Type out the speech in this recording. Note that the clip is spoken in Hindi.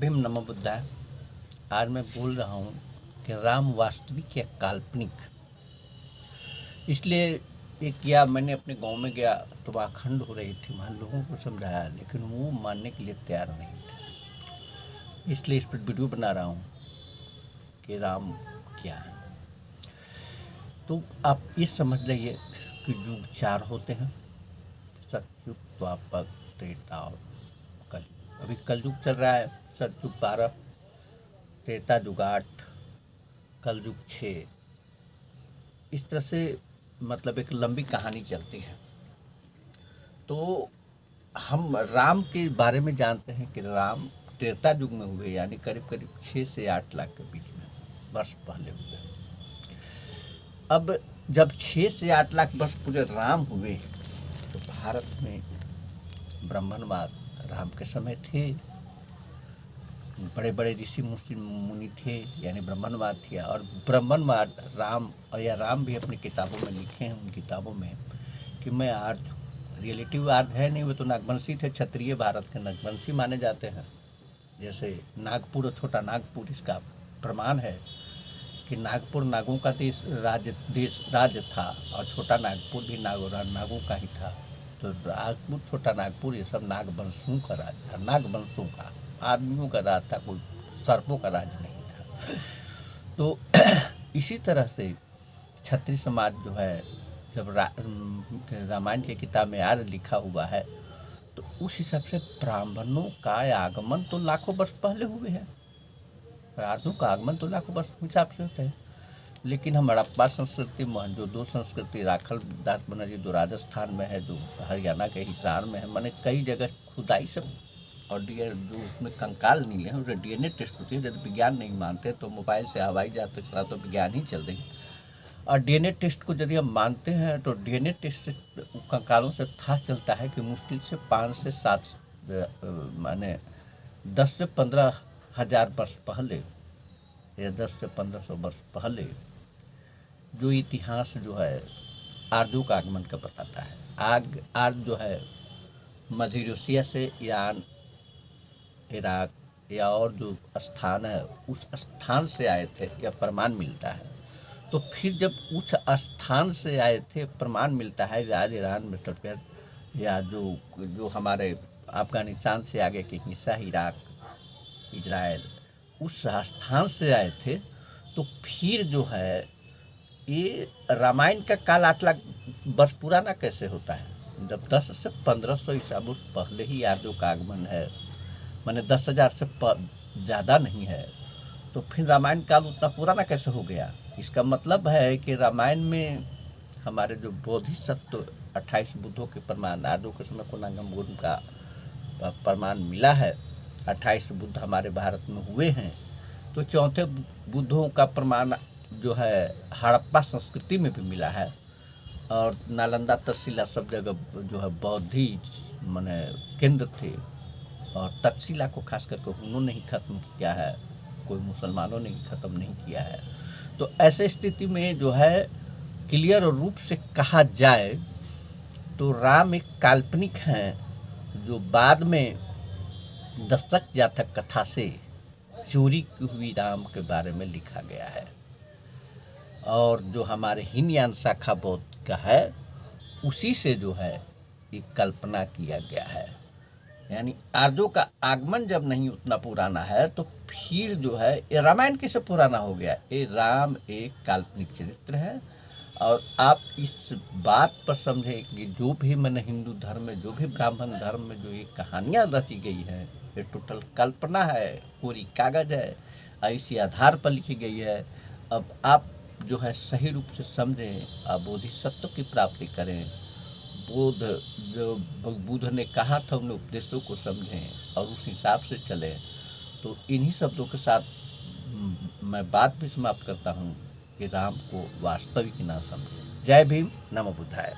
भीम नमो बुद्धाय। आज मैं बोल रहा हूँ कि राम वास्तविक या काल्पनिक। इसलिए ये किया, मैंने अपने गांव में गया तो वाखंड हो रही थी, वहाँ लोगों को समझाया, लेकिन वो मानने के लिए तैयार नहीं थे। इसलिए इस पर वीडियो बना रहा हूँ कि राम क्या है। तो आप ये समझ लीजिए कि युग 4 होते हैं, सतयुग, द्वापर, त्रेता और कलयुग। अभी कलयुग चल रहा है, सतयुग 12, त्रेता युग 8, कलयुग 6। इस तरह से मतलब एक लंबी कहानी चलती है। तो हम राम के बारे में जानते हैं कि राम त्रेता युग में हुए, यानी करीब करीब 6 से 8 लाख के बीच में वर्ष पहले हुए। अब जब 6 से 8 लाख वर्ष पूरे राम हुए तो भारत में ब्राह्मणवाद राम के समय थे। बड़े बड़े ऋषि मुनि थे, यानी ब्राह्मणवाद किया। और ब्राह्मणवाद राम भी अपनी किताबों में लिखे हैं, उन किताबों में कि मैं आर्य, रियलिटिव आर्य है नहीं, वो तो नागवंशी थे, क्षत्रिय राज्य के नागवंशी माने जाते हैं। जैसे नागपुर और छोटा नागपुर, इसका प्रमाण है कि नागपुर नागों का राज्य था और छोटा नागपुर भी नागों का ही था। तो नागपुर, छोटा नागपुर, ये सब नागवंशों का राज था, नागवंशों का, आदमियों का राज था, कोई सर्पों का राज नहीं था। तो इसी तरह से क्षत्रिय समाज जो है, जब रामायण की किताब में आर्य लिखा हुआ है तो उस हिसाब से ब्राह्मणों का आगमन तो लाखों वर्ष पहले हुए हैं। आर्यों का आगमन तो लाखों वर्ष हिसाब से होता है। लेकिन हम हड़प्पा संस्कृति, मोहनजोदड़ो संस्कृति, राखल दास बनर्जी जो राजस्थान में है, जो हरियाणा के हिसार में है, मैंने कई जगह खुदाई से, और जो उसमें कंकाल मिले हैं उसे डीएनए टेस्ट होती है। यदि विज्ञान नहीं मानते तो मोबाइल से हवाई जहाज तक चला तो विज्ञान ही चल रही है। और डीएनए टेस्ट को यदि हम मानते हैं तो डीएनए टेस्ट से कंकालों से था चलता है कि मुश्किल से 5 से 7 माने 10 से 15 हज़ार वर्ष पहले या 10 से 1500 वर्ष पहले जो इतिहास जो है आर्यों का आगमन का बताता है। आर्य जो है मध्य एशिया से ईरान, इराक या और जो स्थान है उस स्थान से आए थे, यह प्रमाण मिलता है। तो फिर जब उस स्थान से आए थे, प्रमाण मिलता है, आज ईरान में या जो हमारे अफगानिस्तान से आगे के हिस्सा, इराक, इजराइल, उस स्थान से आए थे। तो फिर जो है ये रामायण का काल 8 लाख वर्ष पुराना कैसे होता है, जब 10 से 1500 ईसा वर्ष पहले ही आर्यों का आगमन है, माने 10,000 से ज़्यादा नहीं है। तो फिर रामायण काल उतना पुराना कैसे हो गया? इसका मतलब है कि रामायण में हमारे जो बोधिसत्व 28 बुद्धों के प्रमाण, आर्यों के समय पूर्णांगम बुद्ध का प्रमाण मिला है। 28 बुद्ध हमारे भारत में हुए हैं। तो चौथे बुद्धों का प्रमाण जो है हड़प्पा संस्कृति में भी मिला है। और नालंदा, तक्षशिला सब जगह जो है बौद्धी माने केंद्र थे। और तक्षशिला को खास करके उन्होंने ही खत्म किया है, कोई मुसलमानों ने ही खत्म नहीं किया है। तो ऐसे स्थिति में जो है क्लियर रूप से कहा जाए तो राम एक काल्पनिक हैं, जो बाद में दशरथ जातक कथा से चोरी की हुई राम के बारे में लिखा गया है। और जो हमारे हीनयान शाखा बौद्ध का है उसी से जो है एक कल्पना किया गया है। यानी आर्यों का आगमन जब नहीं उतना पुराना है तो फिर जो है ये रामायण कैसे पुराना हो गया? ये राम एक काल्पनिक चरित्र है। और आप इस बात पर समझें कि जो भी मैंने हिंदू धर्म में, जो भी ब्राह्मण धर्म में जो ये कहानियाँ रची गई हैं, ये टोटल कल्पना है, पूरी कागज है, इसी आधार पर लिखी गई है। अब आप जो है सही रूप से समझें, आप बोधिसत्व की प्राप्ति करें, बुद्ध ने कहा था उन उपदेशों को समझें और उस हिसाब से चलें। तो इन्हीं शब्दों के साथ मैं बात भी समाप्त करता हूँ कि राम को वास्तविक ना समझें। जय भीम, नमो बुद्धाय।